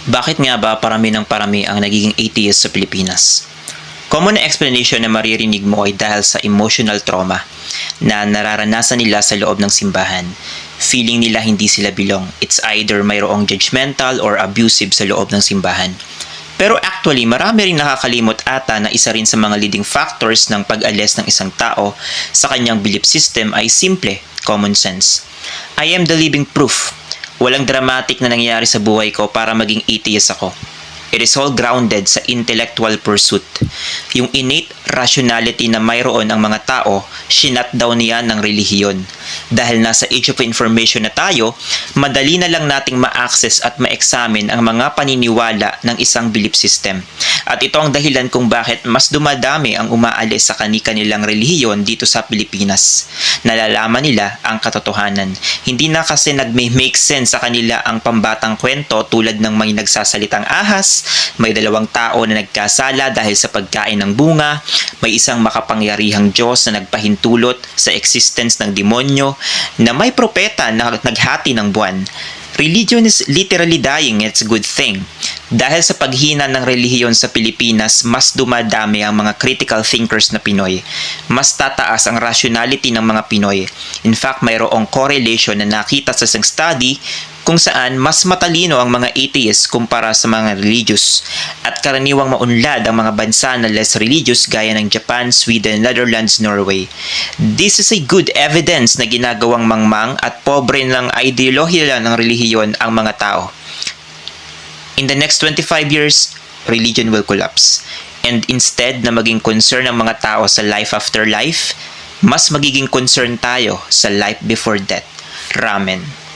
Bakit nga ba parami ng parami ang nagiging atheist sa Pilipinas? Common na explanation na maririnig mo ay dahil sa emotional trauma na nararanasan nila sa loob ng simbahan. Feeling nila hindi sila belong. It's either mayroong judgmental or abusive sa loob ng simbahan. Pero actually, marami rin nakakalimot ata na isa rin sa mga leading factors ng pag-alis ng isang tao sa kanyang belief system ay simple, common sense. I am the living proof. Walang dramatic na nangyari sa buhay ko para maging atheist ako. It is all grounded sa intellectual pursuit. Yung innate rationality na mayroon ang mga tao, shinut down niya ng relihiyon. Dahil nasa age of information na tayo, madali na lang nating ma-access at ma-examine ang mga paniniwala ng isang belief system. At ito ang dahilan kung bakit mas dumadami ang umaalis sa kani-kanilang relihiyon dito sa Pilipinas. Nalalaman nila ang katotohanan. Hindi na kasi nagme-make sense sa kanila ang pambatang kwento tulad ng may nagsasalitang ahas, may dalawang tao na nagkasala dahil sa pagkain ng bunga, may isang makapangyarihang Diyos na nagpahintulot sa existence ng demonyo, na may propeta na naghati ng buwan. Religion is literally dying, it's a good thing. Dahil sa paghina ng relihiyon sa Pilipinas, mas dumadami ang mga critical thinkers na Pinoy. Mas tataas ang rationality ng mga Pinoy. In fact, mayroong correlation na nakita sa isang study kung saan mas matalino ang mga atheists kumpara sa mga religious. At karaniwang maunlad ang mga bansa na less religious gaya ng Japan, Sweden, Netherlands, Norway. This is a good evidence na ginagawang mangmang at pobre ng ideolohiya ng relihiyon ang mga tao. In the next 25 years, religion will collapse. And instead na maging concern ng mga tao sa life after life, mas magiging concern tayo sa life before death. Ramen.